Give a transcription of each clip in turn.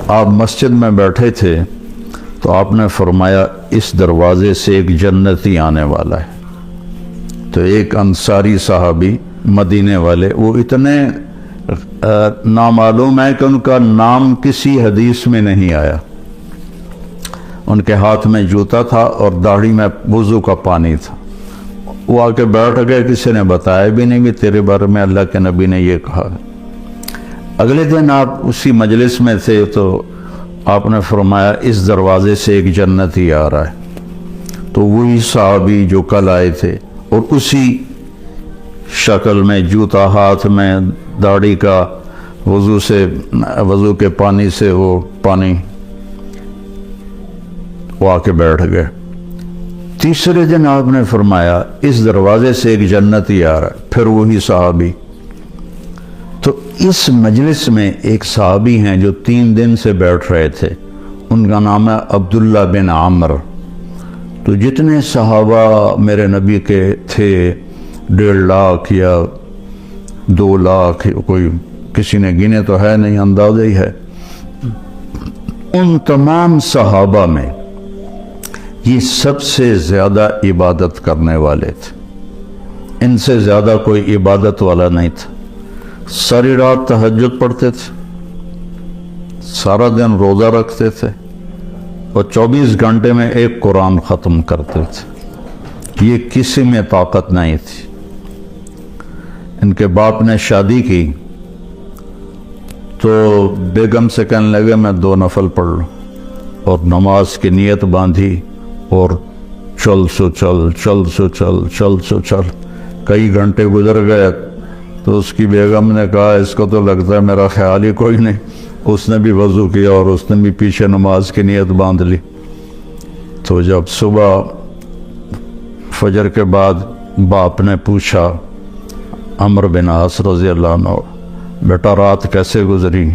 آپ مسجد میں بیٹھے تھے تو آپ نے فرمایا اس دروازے سے ایک جنتی آنے والا ہے. تو ایک انصاری صحابی مدینے والے، وہ اتنے نامعلوم ہے کہ ان کا نام کسی حدیث میں نہیں آیا. ان کے ہاتھ میں جوتا تھا اور داڑھی میں وضو کا پانی تھا. وہ آ کے بیٹھ گئے، کسی نے بتایا بھی نہیں کہ تیرے بارے میں اللہ کے نبی نے یہ کہا. اگلے دن آپ اسی مجلس میں تھے تو آپ نے فرمایا اس دروازے سے ایک جنتی آ رہا ہے. تو وہی صحابی جو کل آئے تھے اور اسی شکل میں، جوتا ہاتھ میں، داڑھی کا وضو کے پانی سے وہ آ کے بیٹھ گئے. تیسرے دن آپ نے فرمایا اس دروازے سے ایک جنتی آ رہا ہے، پھر وہی صحابی. تو اس مجلس میں ایک صحابی ہیں جو 3 دن سے بیٹھ رہے تھے، ان کا نام ہے عبداللہ بن عامر. تو جتنے صحابہ میرے نبی کے تھے 1.5 لاکھ یا 2 لاکھ، کوئی کسی نے گنے تو ہے نہیں، اندازہ ہی ہے. ان تمام صحابہ میں یہ سب سے زیادہ عبادت کرنے والے تھے. ان سے زیادہ کوئی عبادت والا نہیں تھا. ساری رات تہجد پڑھتے تھے، سارا دن روزہ رکھتے تھے اور 24 گھنٹے میں ایک قرآن ختم کرتے تھے. یہ کسی میں طاقت نہیں تھی. ان کے باپ نے شادی کی تو بیگم سے کہنے لگے میں 2 نفل پڑھ لوں، اور نماز کی نیت باندھی اور چل سو چل. کئی گھنٹے گزر گئے تو اس کی بیگم نے کہا اس کو تو لگتا ہے میرا خیال ہی کوئی نہیں. اس نے بھی وضو کیا اور اس نے بھی پیچھے نماز کی نیت باندھ لی. تو جب صبح فجر کے بعد باپ نے پوچھا عمرو بن عاص رضی اللہ عنہ، بیٹا رات کیسے گزری؟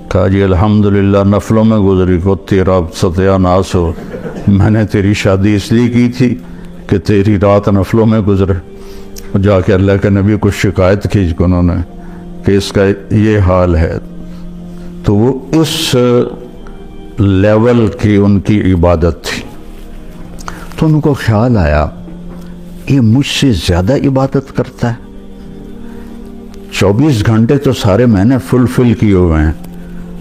کہا جی الحمدللہ نفلوں میں گزری. کو تیرا ستیہ ناس ہو، میں نے تیری شادی اس لیے کی تھی کہ تیری رات نفلوں میں گزرے. جا کے اللہ کے نبی کو شکایت کی انہوں نے کہ اس کا یہ حال ہے. تو وہ اس لیول کی ان کی عبادت تھی. تو ان کو خیال آیا یہ مجھ سے زیادہ عبادت کرتا ہے. 24 گھنٹے تو سارے میں نے فل کیے ہوئے ہیں،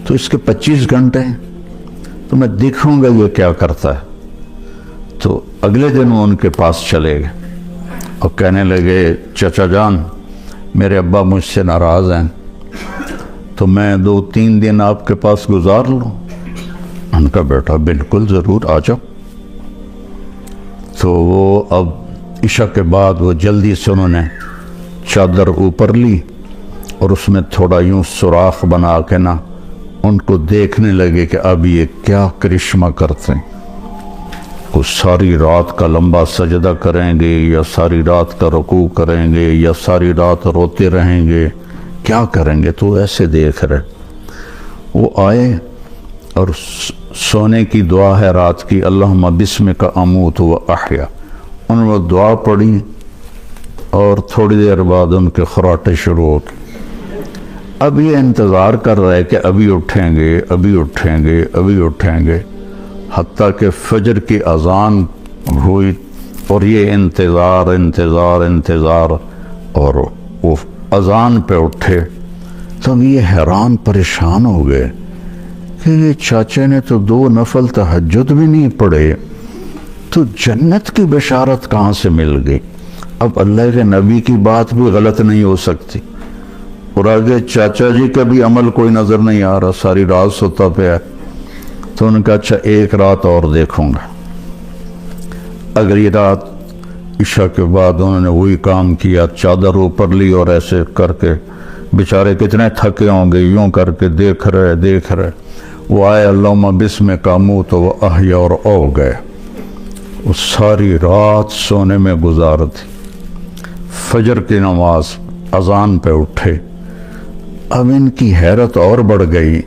تو اس کے 25 گھنٹے ہیں، تو میں دیکھوں گا یہ کیا کرتا ہے. تو اگلے دن وہ ان کے پاس چلے گئے اور کہنے لگے چچا جان میرے ابا مجھ سے ناراض ہیں، تو میں 2-3 دن آپ کے پاس گزار لوں؟ ان کا بیٹا بالکل ضرور آ جاؤ. تو وہ اب عشاء کے بعد وہ جلدی سے انہوں نے چادر اوپر لی اور اس میں تھوڑا یوں سوراخ بنا کے نا ان کو دیکھنے لگے کہ اب یہ کیا کرشمہ کرتے ہیں. وہ ساری رات کا لمبا سجدہ کریں گے یا ساری رات کا رکوع کریں گے یا ساری رات روتے رہیں گے، کیا کریں گے؟ تو ایسے دیکھ رہے. وہ آئے اور سونے کی دعا ہے رات کی، اللہم بسمک اموت و احیا. انہوں نے دعا پڑھی اور تھوڑی دیر بعد ان کے خراٹے شروع ہو گئے. اب یہ انتظار کر رہے کہ ابھی اٹھیں گے ابھی اٹھیں گے ابھی اٹھیں گے، حتیٰ کہ فجر کی اذان ہوئی اور یہ انتظار اور وہ اذان پہ اٹھے. تب یہ حیران پریشان ہو گئے کہ یہ چاچے نے تو 2 نفل تہجد بھی نہیں پڑھے، تو جنت کی بشارت کہاں سے مل گئی؟ اب اللہ کے نبی کی بات بھی غلط نہیں ہو سکتی، اور آگے چاچا جی کا بھی عمل کوئی نظر نہیں آ رہا، ساری رات سوتا پہ ہے. تو ان کا اچھا ایک رات اور دیکھوں گا. اگلی رات عشاء کے بعد انہوں نے وہی کام کیا، چادر اوپر لی اور ایسے کر کے بیچارے کتنے تھکے ہوں گے، یوں کر کے دیکھ رہے. وہ آئے اللہم بسمک اموت و احیا اور او گئے. وہ ساری رات سونے میں گزار دی. فجر کی نماز اذان پہ اٹھے. اب ان کی حیرت اور بڑھ گئی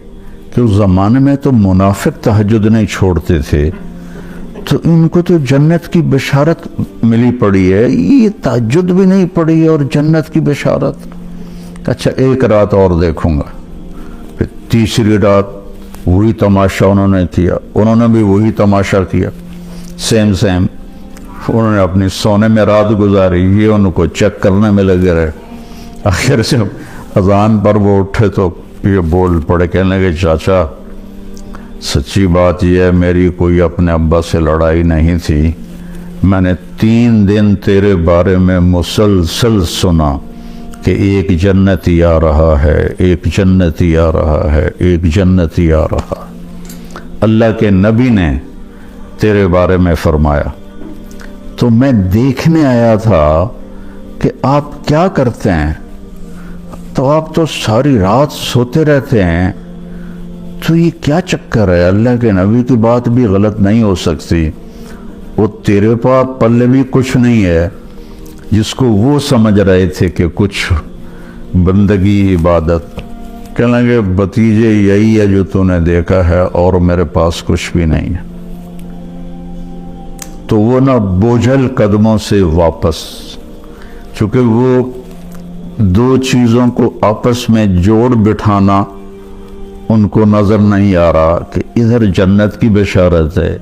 کہ اس زمانے میں تو منافق تہجد نہیں چھوڑتے تھے، تو ان کو تو جنت کی بشارت ملی پڑی ہے، یہ تہجد بھی نہیں پڑی اور جنت کی بشارت. اچھا ایک رات اور دیکھوں گا. پھر تیسری رات وہی تماشا انہوں نے کیا، انہوں نے بھی وہی تماشا کیا، سیم انہوں نے اپنی سونے میں رات گزاری، یہ ان کو چیک کرنے میں لگے رہے۔ آخر سے اذان پر وہ اٹھے تو یہ بول پڑے، کہنے لگے چاچا سچی بات یہ ہے میری کوئی اپنے ابا سے لڑائی نہیں تھی، میں نے 3 دن تیرے بارے میں مسلسل سنا کہ ایک جنتی آ رہا ہے، ایک جنتی آ رہا ہے، ایک جنتی آ رہا۔ اللہ کے نبی نے تیرے بارے میں فرمایا، تو میں دیکھنے آیا تھا کہ آپ کیا کرتے ہیں، تو آپ تو ساری رات سوتے رہتے ہیں، تو یہ کیا چکر ہے؟ اللہ کے نبی کی بات بھی غلط نہیں ہو سکتی، وہ تیرے پاس پلے بھی کچھ نہیں ہے، جس کو وہ سمجھ رہے تھے کہ کچھ بندگی عبادت۔ کہنے لگے بھتیجے یہی ہے جو تو نے دیکھا ہے، اور میرے پاس کچھ بھی نہیں ہے۔ تو وہ نہ بوجھل قدموں سے واپس، چونکہ وہ 2 چیزوں کو آپس میں جوڑ بٹھانا ان کو نظر نہیں آ رہا کہ ادھر جنت کی بشارت ہے،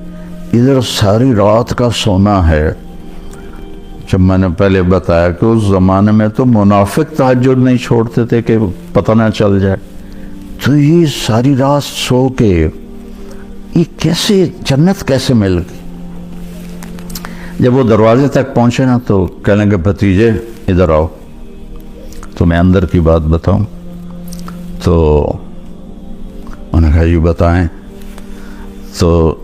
ادھر ساری رات کا سونا ہے۔ جب میں نے پہلے بتایا کہ اس زمانے میں تو منافق تہجد نہیں چھوڑتے تھے کہ پتہ نہ چل جائے، تو یہ ساری رات سو کے یہ کیسے جنت کیسے مل گئی؟ جب وہ دروازے تک پہنچے نا تو کہنے لگے بھتیجے ادھر آؤ، تو میں اندر کی بات بتاؤں۔ تو انہوں نے کہا یہ بتائیں۔ تو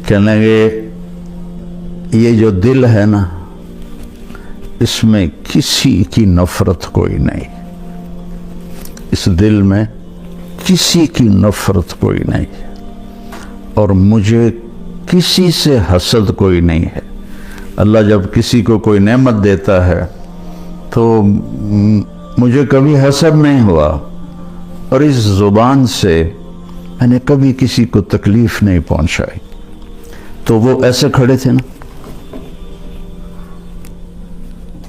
کہنے لگے یہ جو دل ہے نا، اس میں کسی کی نفرت کوئی نہیں، اس دل میں کسی کی نفرت کوئی نہیں، اور مجھے کسی سے حسد کوئی نہیں ہے۔ اللہ جب کسی کو کوئی نعمت دیتا ہے تو مجھے کبھی حسد نہیں ہوا، اور اس زبان سے میں نے کبھی کسی کو تکلیف نہیں پہنچائی۔ تو وہ ایسے کھڑے تھے نا،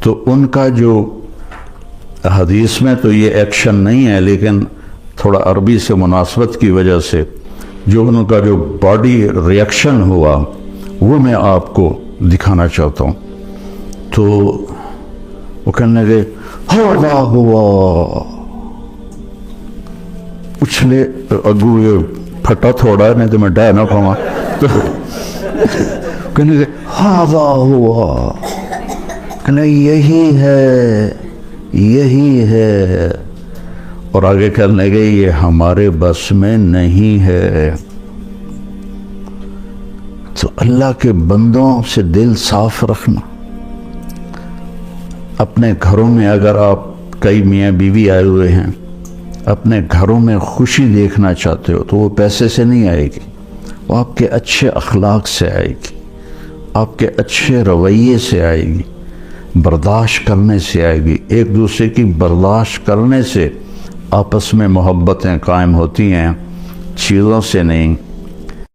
تو ان کا جو حدیث میں تو یہ ایکشن نہیں ہے، لیکن تھوڑا عربی سے مناسبت کی وجہ سے جو ان کا جو باڈی ریئیکشن ہوا وہ میں آپ کو دکھانا چاہتا ہوں۔ تو وہ کہنے لگے ہوا ہوا، اچھلے اگو یہ پھٹا تھوڑا ہے نہیں تو میں ڈائے نہ پاؤں، تو کہنے لگے ہوا ہوا، کہنے یہی ہے یہی ہے، اور آگے کہنے لگے یہ ہمارے بس میں نہیں ہے۔ تو اللہ کے بندوں سے دل صاف رکھنا۔ اپنے گھروں میں اگر آپ کئی میاں بیوی آئے ہوئے ہیں، اپنے گھروں میں خوشی دیکھنا چاہتے ہو تو وہ پیسے سے نہیں آئے گی، وہ آپ کے اچھے اخلاق سے آئے گی، آپ کے اچھے رویے سے آئے گی، برداشت کرنے سے آئے گی۔ ایک دوسرے کی برداشت کرنے سے آپس میں محبتیں قائم ہوتی ہیں، چیزوں سے نہیں۔